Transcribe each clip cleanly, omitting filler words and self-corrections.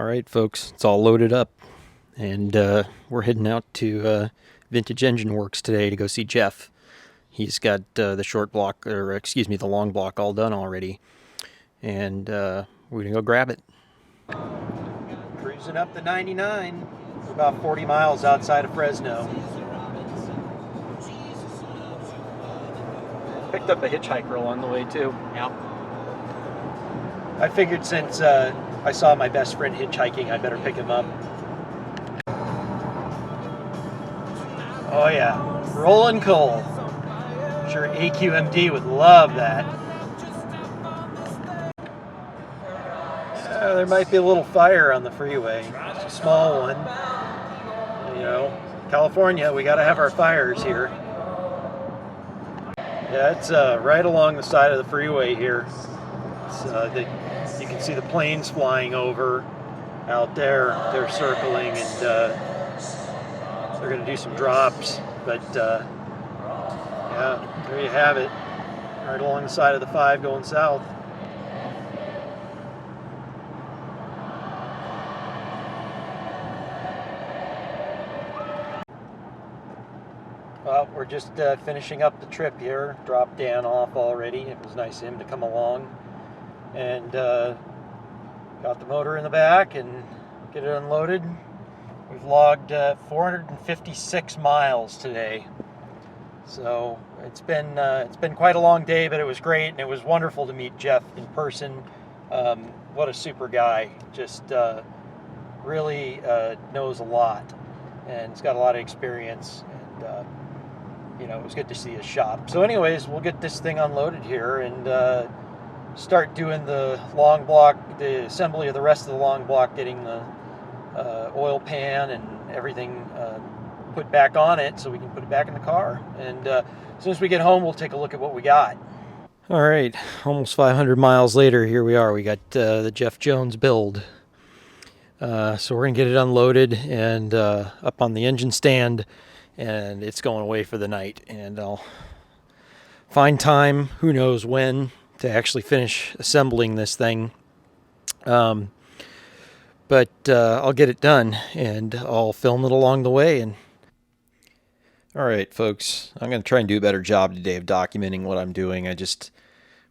All right, folks, it's all loaded up, and we're heading out to Vintage Engine Works today to go see Jeff. He's got the short block, or excuse me, the long block all done already, and we're gonna go grab it. Cruising up the 99, about 40 miles outside of Fresno. Picked up a hitchhiker along the way too. Yep. I figured since I saw my best friend hitchhiking, I better pick him up. Oh yeah, rolling coal. I'm sure AQMD would love that. There might be a little fire on the freeway. Just a small one. You know, California, we gotta have our fires here. Yeah, it's right along the side of the freeway here. You can see the planes flying over out there. They're circling, and they're going to do some drops. But yeah, there you have it. Right along the side of the 5 going south. Well, we're just finishing up the trip here. Dropped Dan off already. It was nice of him to come along. And got the motor in the back and get it unloaded. We've logged 456 miles today. So it's been quite a long day, but it was great, and it was wonderful to meet Jeff in person. What a super guy. Just really knows a lot, and he's got a lot of experience. And you know, it was good to see his shop. So anyways, we'll get this thing unloaded here and start doing the long block, the assembly of the rest of the long block, getting the oil pan and everything put back on it so we can put it back in the car. And as soon as we get home, we'll take a look at what we got. All right, almost 500 miles later, here we are. We got the Jeff Jones build. So we're gonna get it unloaded and up on the engine stand, and it's going away for the night. And I'll find time, who knows when, to actually finish assembling this thing. But I'll get it done, and I'll film it along the way. And all right, folks, I'm going to try and do a better job today of documenting what I'm doing. I just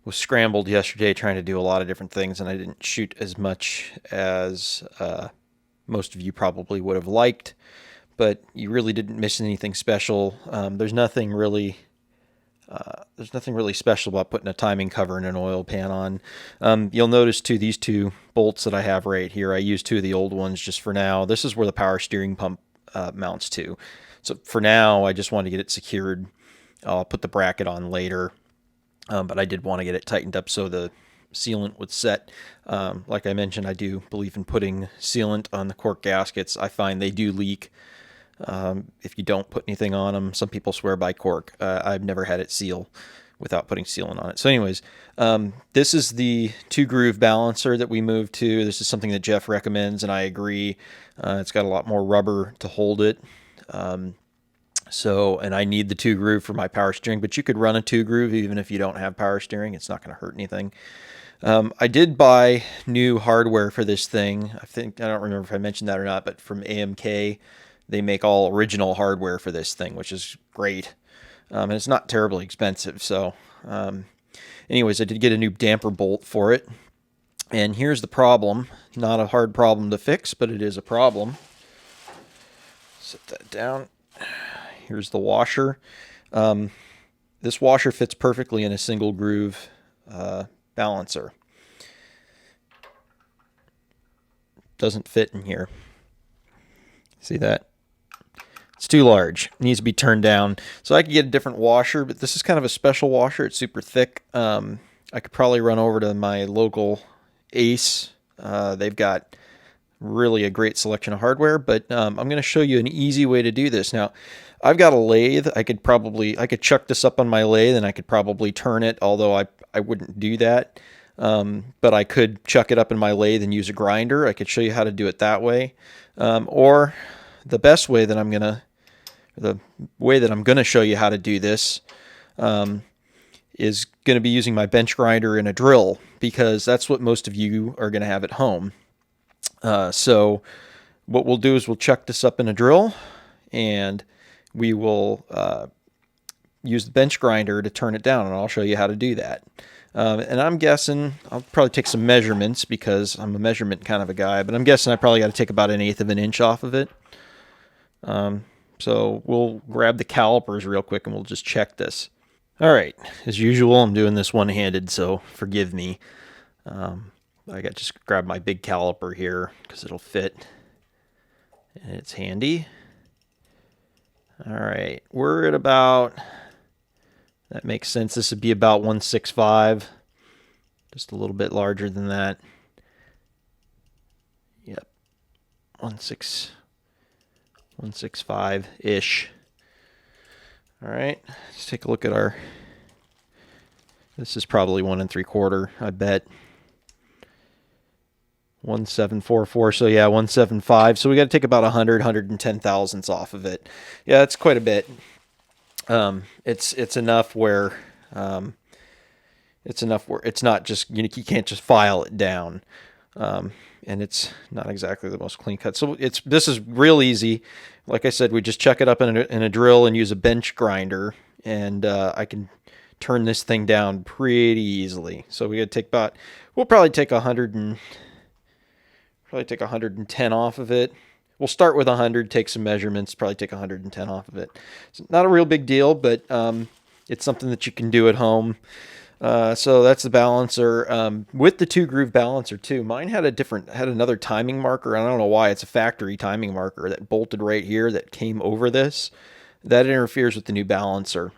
was scrambled yesterday trying to do a lot of different things, and I didn't shoot as much as most of you probably would have liked, but you really didn't miss anything special. There's nothing really special about putting a timing cover and an oil pan on. You'll notice too, these 2 bolts that I have right here, I use 2 of the old ones just for now. This is where the power steering pump mounts to. So for now, I just want to get it secured. I'll put the bracket on later, but I did want to get it tightened up so the sealant would set. Like I mentioned, I do believe in putting sealant on the cork gaskets. I find they do leak if you don't put anything on them. Some people swear by cork. I've never had it seal without putting sealant on it. So anyways, this is the 2-groove balancer that we moved to. This is something that Jeff recommends, and I agree. It's got a lot more rubber to hold it. And I need the 2-groove for my power steering, but you could run a 2-groove even if you don't have power steering. It's not going to hurt anything. I did buy new hardware for this thing. I don't remember if I mentioned that or not, but from AMK, they make all original hardware for this thing, which is great. And it's not terribly expensive. So anyways, I did get a new damper bolt for it. And here's the problem. Not a hard problem to fix, but it is a problem. Set that down. Here's the washer. This washer fits perfectly in a single groove balancer. Doesn't fit in here. See that? It's too large. It needs to be turned down. So I could get a different washer, but this is kind of a special washer. It's super thick. I could probably run over to my local Ace. They've got really a great selection of hardware, but I'm going to show you an easy way to do this. Now, I've got a lathe. I could chuck this up on my lathe and I could probably turn it, although I wouldn't do that. But I could chuck it up in my lathe and use a grinder. I could show you how to do it that way. Or the best way that I'm going to show you how to do this is going to be using my bench grinder and a drill, because that's what most of you are going to have at home. So what we'll do is we'll chuck this up in a drill, and we will use the bench grinder to turn it down, and I'll show you how to do that. And I'm guessing I'll probably take some measurements because I'm a measurement kind of a guy, but I'm guessing I probably got to take about 1/8 of an inch off of it. So we'll grab the calipers real quick and we'll just check this. All right, as usual, I'm doing this one-handed, so forgive me. I got just grab my big caliper here because it'll fit, and it's handy. All right, we're at about, that makes sense. This would be about 165, just a little bit larger than that. Yep, 165-ish. All right, let's take a look at our, this is probably 1 3/4, I bet. 1744, so yeah, 175. So we got to take about 110 thousandths off of it. Yeah, that's quite a bit. It's enough where it's not just, you can't just file it down, and it's not exactly the most clean cut. So this is real easy. Like I said, we just chuck it up in a drill and use a bench grinder, and I can turn this thing down pretty easily. So we got to take about, we'll probably take 110 off of it. We'll start with 100, take some measurements, probably take 110 off of it. It's not a real big deal, but it's something that you can do at home. So that's the balancer. With the 2-groove balancer too, mine had another timing marker. I don't know why. It's a factory timing marker that bolted right here that came over this. That interferes with the new balancer.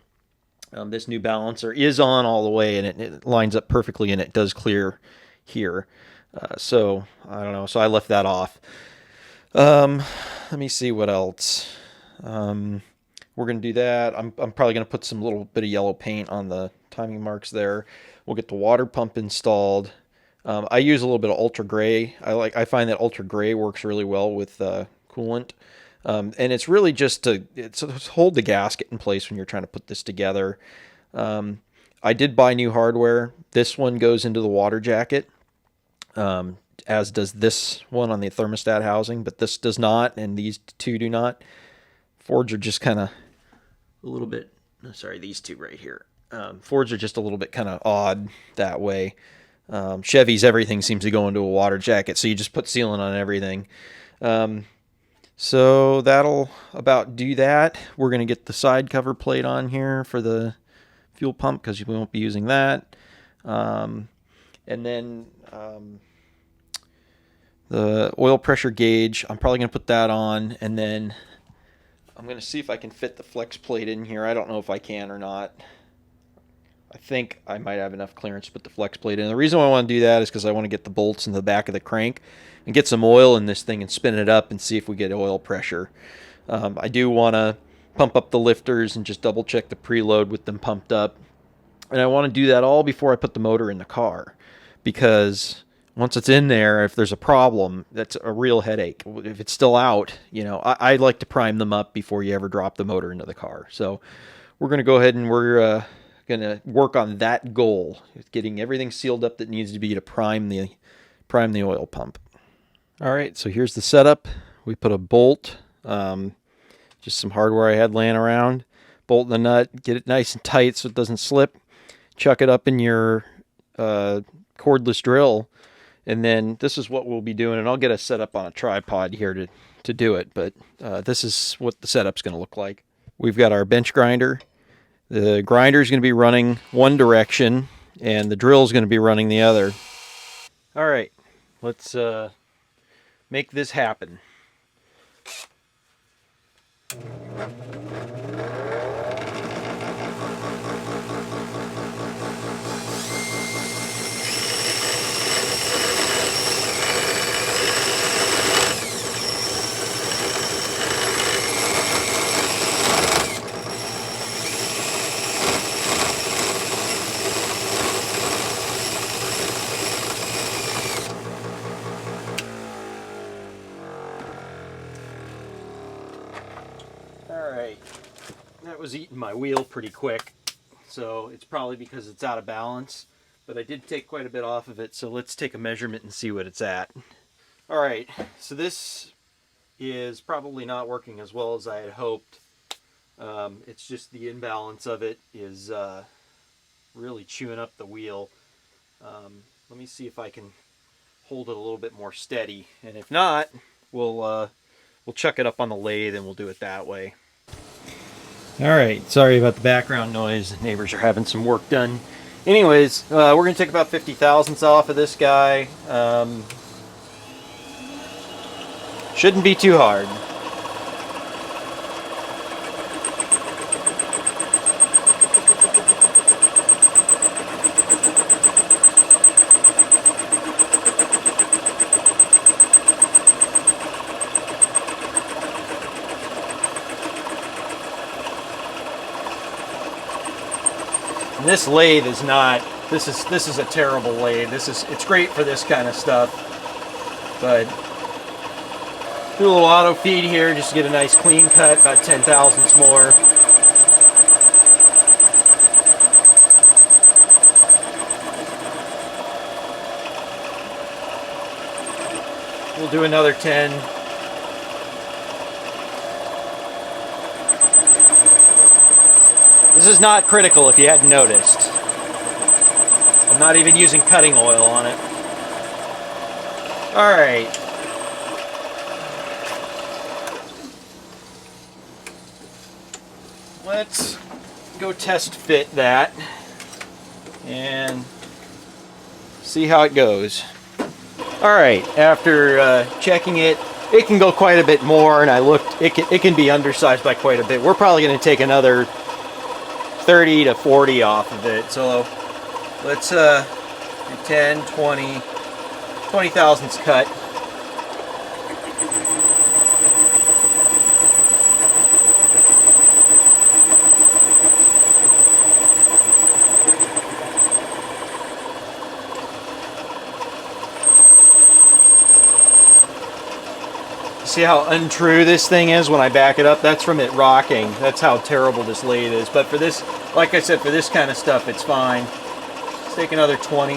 This new balancer is on all the way, and it lines up perfectly, and it does clear here. So I don't know. So I left that off. Let me see what else. We're going to do that. I'm probably going to put some little bit of yellow paint on the timing marks there. We'll get the water pump installed. I use a little bit of ultra gray. I find that ultra gray works really well with coolant. And it's really just to hold the gasket in place when you're trying to put this together. I did buy new hardware. This one goes into the water jacket, as does this one on the thermostat housing, but this does not, and these two do not. Fords are just kind of a little bit, sorry, these two right here. Fords are just a little bit kind of odd that way. Chevys, everything seems to go into a water jacket, so you just put sealant on everything. So that'll about do that. We're going to get the side cover plate on here for the fuel pump because we won't be using that. And then the oil pressure gauge, I'm probably going to put that on, and then I'm going to see if I can fit the flex plate in here. I don't know if I can or not. I think I might have enough clearance to put the flex plate in. The reason why I want to do that is because I want to get the bolts in the back of the crank and get some oil in this thing and spin it up and see if we get oil pressure. I do want to pump up the lifters and just double check the preload with them pumped up. And I want to do that all before I put the motor in the car, because once it's in there, if there's a problem, that's a real headache. If it's still out, I like to prime them up before you ever drop the motor into the car. So we're going to go ahead and we're going to work on that goal, getting everything sealed up that needs to be to prime the oil pump. All right, so here's the setup. We put a bolt, just some hardware I had laying around, bolt the nut, get it nice and tight so it doesn't slip, chuck it up in your cordless drill, and then this is what we'll be doing, and I'll get us set up on a tripod here to do it, but this is what the setup's going to look like. We've got our bench grinder. The grinder is going to be running one direction, and the drill is going to be running the other. All right, let's make this happen. That was eating my wheel pretty quick, so it's probably because it's out of balance, but I did take quite a bit off of it, so let's take a measurement and see what it's at. All right, so this is probably not working as well as I had hoped. It's just the imbalance of it is really chewing up the wheel. Let me see if I can hold it a little bit more steady, and if not, we'll chuck it up on the lathe and we'll do it that way. All right, sorry about the background noise. Neighbors are having some work done. Anyways, we're going to take about 50 thousandths off of this guy. Shouldn't be too hard. And this lathe is not, this is a terrible lathe. It's great for this kind of stuff, but do a little auto feed here just to get a nice clean cut, about 10 thousandths more. We'll do another 10. This is not critical if you hadn't noticed. I'm not even using cutting oil on it. All right. Let's go test fit that and see how it goes. All right, after checking it, it can go quite a bit more, and I looked, it can be undersized by quite a bit. We're probably going to take another 30 to 40 off of it. So let's do 10, 20 thousandths cut. See how untrue this thing is when I back it up? That's from it rocking. That's how terrible this lathe is. But for this, like I said, for this kind of stuff, it's fine. Let's take another 20.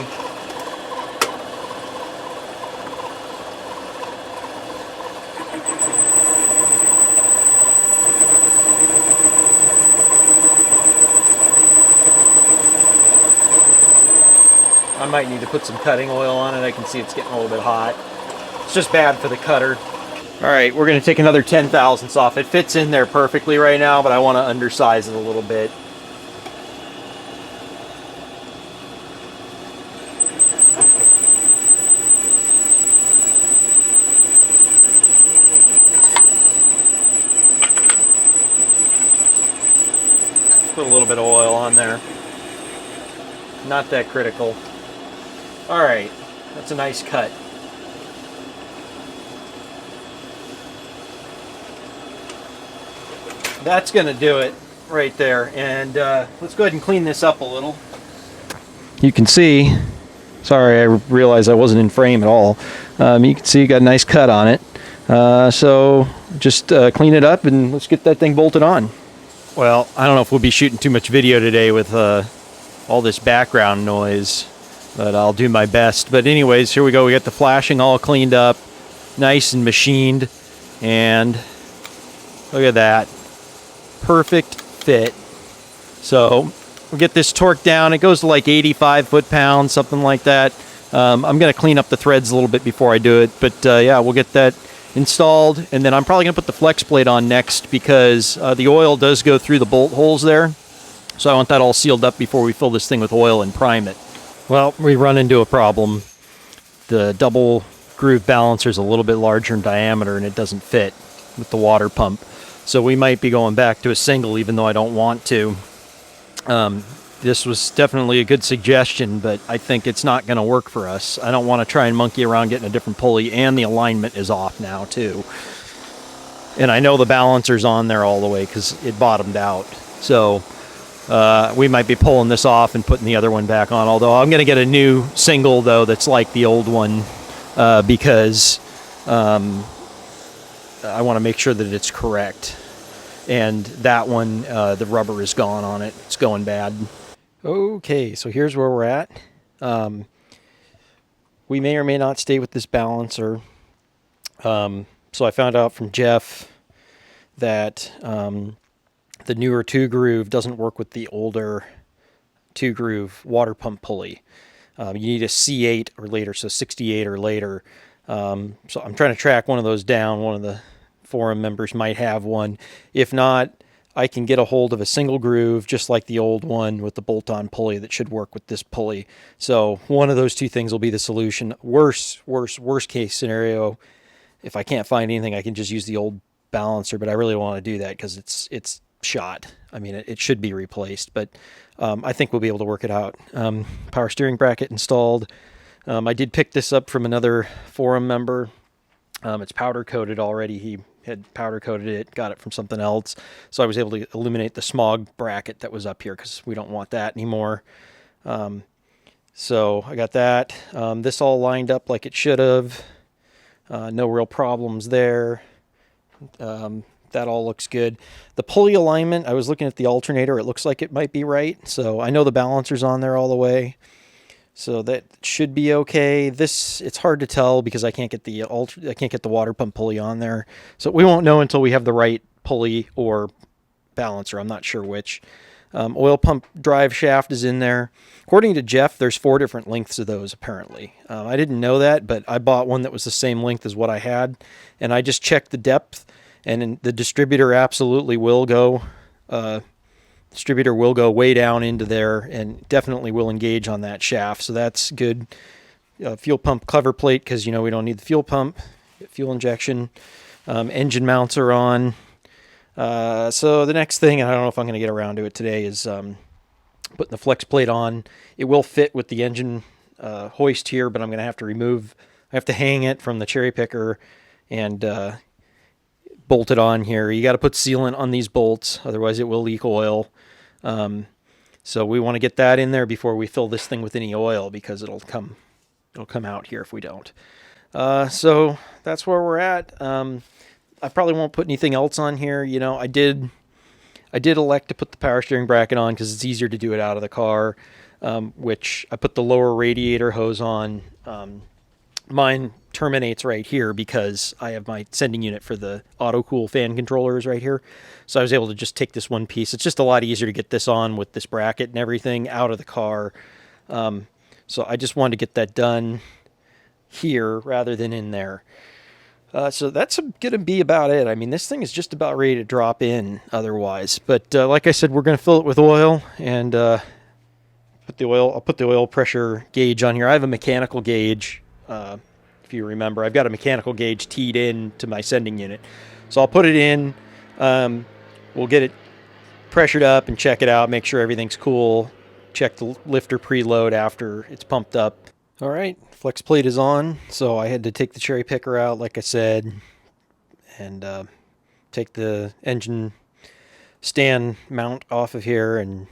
I might need to put some cutting oil on it. I can see it's getting a little bit hot. It's just bad for the cutter. All right, we're going to take another 10 thousandths off. It fits in there perfectly right now, but I want to undersize it a little bit. Let's put a little bit of oil on there. Not that critical. All right, that's a nice cut. That's going to do it right there. And let's go ahead and clean this up a little. You can see, sorry, I realized I wasn't in frame at all. You can see you got a nice cut on it. So just clean it up and let's get that thing bolted on. Well, I don't know if we'll be shooting too much video today with all this background noise, but I'll do my best. But anyways, here we go. We got the flashing all cleaned up, nice and machined, and look at that. Perfect fit. So we'll get this torqued down. It goes to like 85 foot-pounds, something like that. I'm going to clean up the threads a little bit before I do it, but yeah, we'll get that installed, and then I'm probably going to put the flex plate on next because the oil does go through the bolt holes there, so I want that all sealed up before we fill this thing with oil and prime it. Well, we run into a problem. The double groove balancer is a little bit larger in diameter and it doesn't fit with the water pump. So we might be going back to a single, even though I don't want to. This was definitely a good suggestion, but I think it's not going to work for us. I don't want to try and monkey around getting a different pulley, and the alignment is off now too. And I know the balancer's on there all the way because it bottomed out. So we might be pulling this off and putting the other one back on, although I'm going to get a new single, though, that's like the old one because I want to make sure that it's correct. And that one, the rubber is gone on it. It's going bad. Okay, so here's where we're at. We may or may not stay with this balancer. So I found out from Jeff that the newer 2-groove doesn't work with the older 2-groove water pump pulley. You need a C8 or later, so 68 or later. So I'm trying to track one of those down. One of the forum members might have one. If not, I can get a hold of a single groove, just like the old one with the bolt-on pulley that should work with this pulley. So one of those two things will be the solution. Worst case scenario, if I can't find anything, I can just use the old balancer, but I really want to do that because it's shot. I mean, it should be replaced, but I think we'll be able to work it out. Power steering bracket installed. I did pick this up from another forum member. It's powder coated already. He had powder coated it, got it from something else. So I was able to eliminate the smog bracket that was up here because we don't want that anymore. So I got that. This all lined up like it should have. No real problems there. That all looks good. The pulley alignment, I was looking at the alternator. It looks like it might be right. So I know the balancer's on there all the way. So that should be okay. This, it's hard to tell because I can't get the water pump pulley on there. So we won't know until we have the right pulley or balancer. I'm not sure which. Oil pump drive shaft is in there. According to Jeff, there's 4 different lengths of those apparently. I didn't know that, but I bought one that was the same length as what I had, and I just checked the depth, and the distributor absolutely will go. Distributor will go way down into there and definitely will engage on that shaft, so that's good. Fuel pump cover plate, because we don't need the fuel pump. Fuel injection. Engine mounts are on. So the next thing, and I don't know if I'm going to get around to it today, is putting the flex plate on. It will fit with the engine hoist here, but I'm going to have to hang it from the cherry picker and bolt it on here. You got to put sealant on these bolts, otherwise it will leak oil. So we want to get that in there before we fill this thing with any oil, because it'll come out here if we don't. So that's where we're at. I probably won't put anything else on here. I did elect to put the power steering bracket on because it's easier to do it out of the car, which I put the lower radiator hose on. Mine terminates right here because I have my sending unit for the auto-cool fan controllers right here. So I was able to just take this one piece. It's just a lot easier to get this on with this bracket and everything out of the car. So I just wanted to get that done here rather than in there. So that's going to be about it. I mean, this thing is just about ready to drop in otherwise. But like I said, we're going to fill it with oil and I'll put the oil pressure gauge on here. I have a mechanical gauge. If you remember, I've got a mechanical gauge teed in to my sending unit. So I'll put it in. We'll get it pressured up and check it out, make sure everything's cool. Check the lifter preload after it's pumped up. All right, flex plate is on. So I had to take the cherry picker out, like I said, and take the engine stand mount off of here. And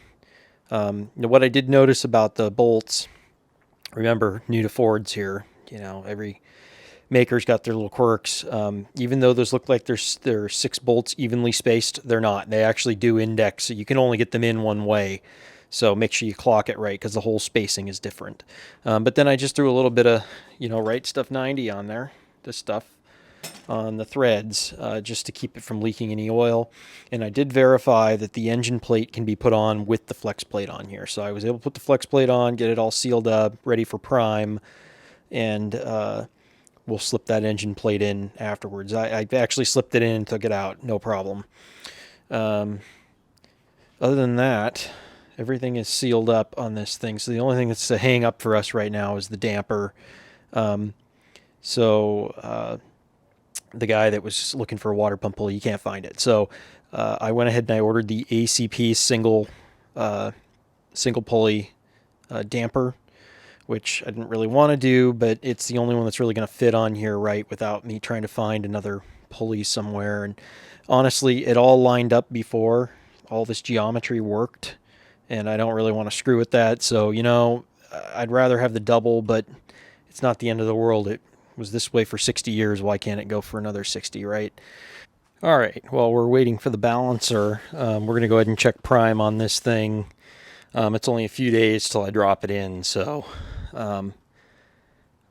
what I did notice about the bolts, remember, new to Fords here, every maker's got their little quirks. Even though those look like they're 6 bolts evenly spaced, they're not. They actually do index, so you can only get them in one way. So make sure you clock it right, because the whole spacing is different. But then I just threw a little bit of, Right Stuff 90 on there, this stuff on the threads, just to keep it from leaking any oil. And I did verify that the engine plate can be put on with the flex plate on here. So I was able to put the flex plate on, get it all sealed up, ready for prime, and we'll slip that engine plate in afterwards. I actually slipped it in and took it out, no problem. Other than that, everything is sealed up on this thing. So the only thing that's a hang up for us right now is the damper. The guy that was looking for a water pump pulley, you can't find it. So I went ahead and I ordered the ACP single pulley damper, which I didn't really want to do, but it's the only one that's really going to fit on here right without me trying to find another pulley somewhere. And honestly, it all lined up before. All this geometry worked, and I don't really want to screw with that. So, I'd rather have the double, but it's not the end of the world. It was this way for 60 years. Why can't it go for another 60, right? All right, well, we're waiting for the balancer. We're going to go ahead and check prime on this thing. It's only a few days till I drop it in, so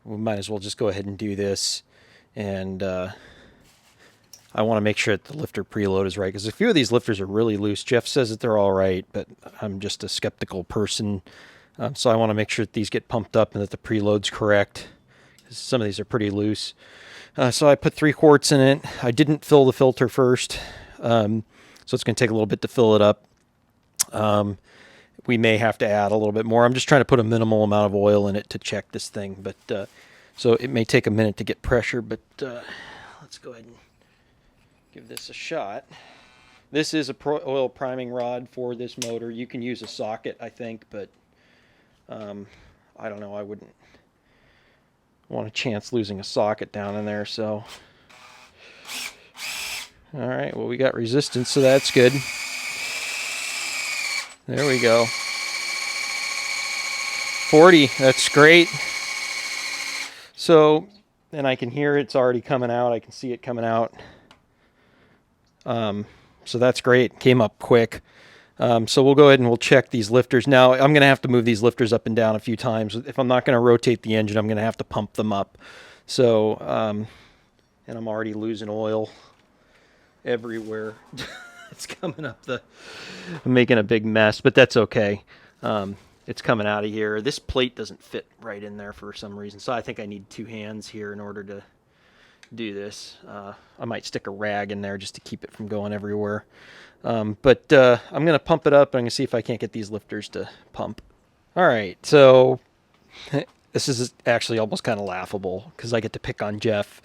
we might as well just go ahead and do this. and I want to make sure that the lifter preload is right, because a few of these lifters are really loose. Jeff says that they're all right, but I'm just a skeptical person. So I want to make sure that these get pumped up and that the preload's correct. Some of these are pretty loose. So I put 3 quarts in it. I didn't fill the filter first, so it's going to take a little bit to fill it up. We may have to add a little bit more. I'm just trying to put a minimal amount of oil in it to check this thing, but so it may take a minute to get pressure, but let's go ahead and give this a shot. This is a oil priming rod for this motor. You can use a socket, I think, but I don't know. I wouldn't want a chance losing a socket down in there, so. All right, well, we got resistance, so that's good. There we go. 40, that's great. So, and I can hear it's already coming out. I can see it coming out. So that's great. Came up quick. So we'll go ahead and we'll check these lifters. Now, I'm going to have to move these lifters up and down a few times. If I'm not going to rotate the engine, I'm going to have to pump them up. So, and I'm already losing oil everywhere. It's coming up I'm making a big mess, but that's okay. It's coming out of here. This plate doesn't fit right in there for some reason, so I think I need 2 hands here in order to do this. I might stick a rag in there just to keep it from going everywhere. But I'm going to pump it up, and I'm going to see if I can't get these lifters to pump. All right, so this is actually almost kind of laughable because I get to pick on Jeff.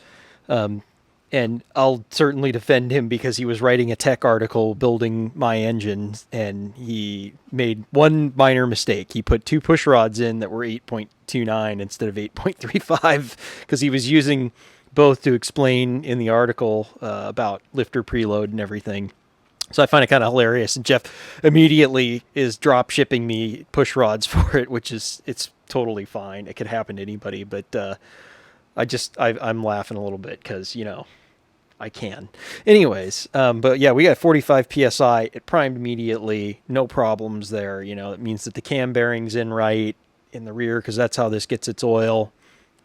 And I'll certainly defend him because he was writing a tech article building my engine, and he made one minor mistake. He put 2 push rods in that were 8.29 instead of 8.35 because he was using both to explain in the article about lifter preload and everything. So I find it kind of hilarious. And Jeff immediately is drop shipping me push rods for it, which is, it's totally fine. It could happen to anybody, but I'm laughing a little bit because, you know, I can. Anyways, but yeah, we got 45 PSI. It primed immediately. No problems there. You know, it means that the cam bearing's in right in the rear because that's how this gets its oil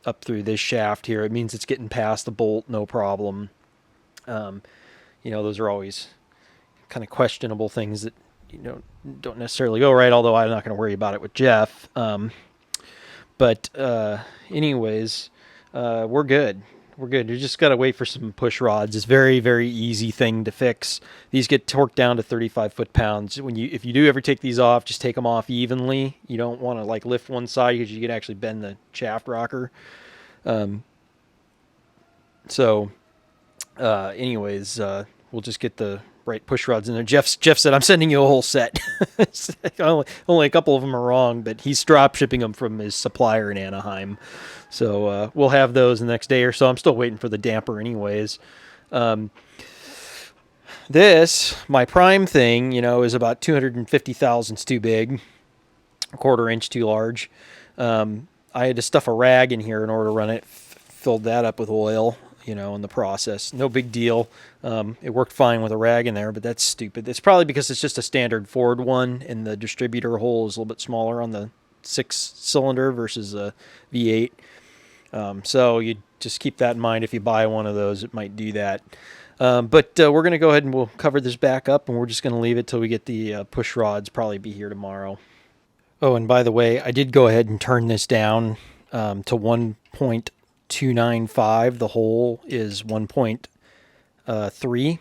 up through this shaft here. It means it's getting past the bolt, no problem. You know, those are always kind of questionable things that, you know, don't necessarily go right, although I'm not going to worry about it with Jeff. But anyways, we're good. We're good. You just got to wait for some push rods. It's very, very easy thing to fix. These get torqued down to 35 foot-pounds. If you do ever take these off, just take them off evenly. You don't want to like lift one side because you can actually bend the shaft rocker. Anyways, we'll just get the right push rods in there. Jeff said, I'm sending you a whole set. Only a couple of them are wrong, but he's drop shipping them from his supplier in Anaheim. So we'll have those the next day or so. I'm still waiting for the damper anyways. My prime thing, you know, is about 250 thousandths too big, a 1/4 inch too large. I had to stuff a rag in here in order to run it, filled that up with oil, you know, in the process. No big deal. It worked fine with a rag in there, but that's stupid. It's probably because it's just a standard Ford one, and the distributor hole is a little bit smaller on the 6-cylinder versus a V8. So you just keep that in mind. If you buy one of those, it might do that. But we're going to go ahead and we'll cover this back up, and we're just going to leave it till we get the push rods. Probably be here tomorrow. Oh, and by the way, I did go ahead and turn this down to 1.295. The hole is 1.3.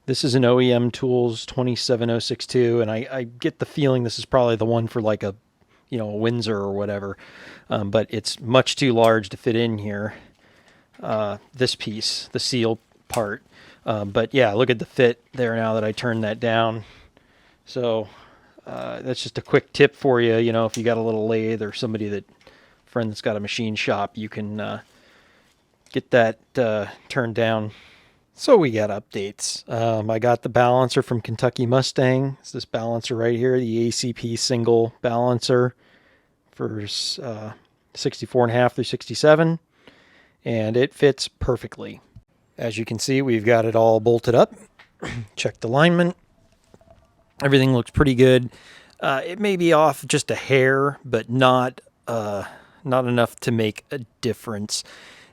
This is an OEM Tools 27062, and I get the feeling this is probably the one for like a Windsor or whatever. But it's much too large to fit in here. This piece, the seal part. But yeah, look at the fit there now that I turned that down. So that's just a quick tip for you. You know, if you got a little lathe or friend that's got a machine shop, you can get that turned down. So we got updates. I got the balancer from Kentucky Mustang. It's this balancer right here, the ACP single balancer for 64.5 through 67, and it fits perfectly. As you can see, we've got it all bolted up. Checked alignment. Everything looks pretty good. It may be off just a hair, but not enough to make a difference.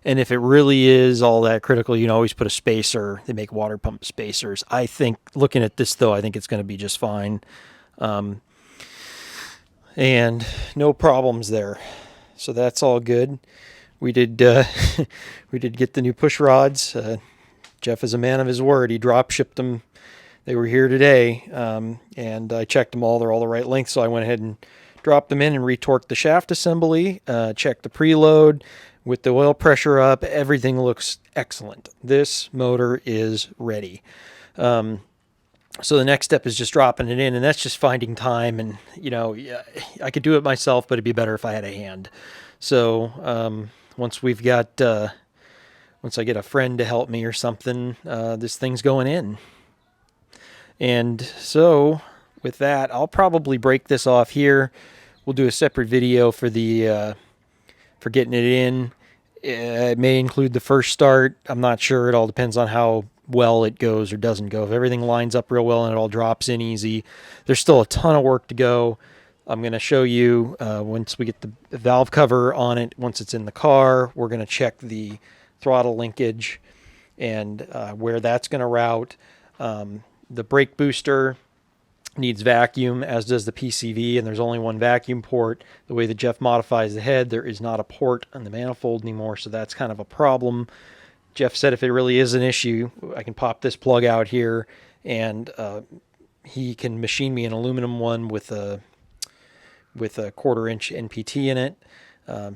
And if it really is all that critical, you can always put a spacer. They make water pump spacers. I think, looking at this though, I think it's going to be just fine. And no problems there. So that's all good. We did we did get the new push rods. Jeff is a man of his word. He drop shipped them. They were here today, and I checked them all. They're all the right length, so I went ahead and dropped them in and retorqued the shaft assembly, checked the preload. With the oil pressure up, everything looks excellent. This motor is ready. So the next step is just dropping it in, and that's just finding time. And, you know, I could do it myself, but it'd be better if I had a hand. So once we've got, once I get a friend to help me or something, this thing's going in. And so with that, I'll probably break this off here. We'll do a separate video for the for getting it in. It may include the first start. I'm not sure. It all depends on how well it goes or doesn't go. If everything lines up real well and it all drops in easy, there's still a ton of work to go. I'm going to show you once we get the valve cover on it, once it's in the car, we're going to check the throttle linkage and where that's going to route. The brake booster needs vacuum, as does the PCV, and there's only one vacuum port. The way that Jeff modifies the head, there is not a port on the manifold anymore, so that's kind of a problem. Jeff said if it really is an issue, I can pop this plug out here, and he can machine me an aluminum one with a 1/4-inch NPT in it.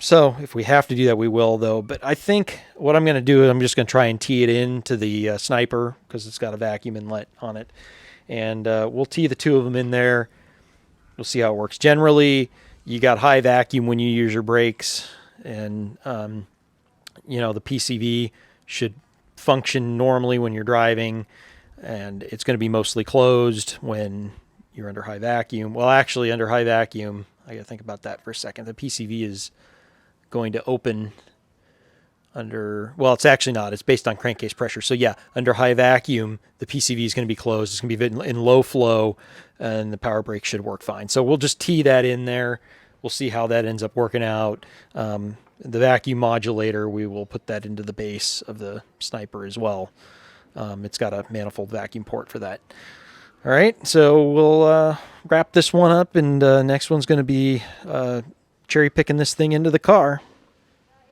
So if we have to do that, we will, though. But I think what I'm going to do is I'm just going to try and tee it into the sniper, because it's got a vacuum inlet on it. And we'll tee the two of them in there. We'll see how it works. Generally, you got high vacuum when you use your brakes, and you know, the PCV should function normally when you're driving, and it's going to be mostly closed when you're under high vacuum. Well, actually, under high vacuum, I got to think about that for a second. The PCV is going to open under, well, it's actually not. It's based on crankcase pressure. So yeah, under high vacuum, the PCV is going to be closed. It's going to be in low flow, and the power brake should work fine. So we'll just tee that in there. We'll see how that ends up working out. The vacuum modulator, we will put that into the base of the sniper as well. It's got a manifold vacuum port for that. All right, so we'll wrap this one up, and next one's going to be cherry picking this thing into the car.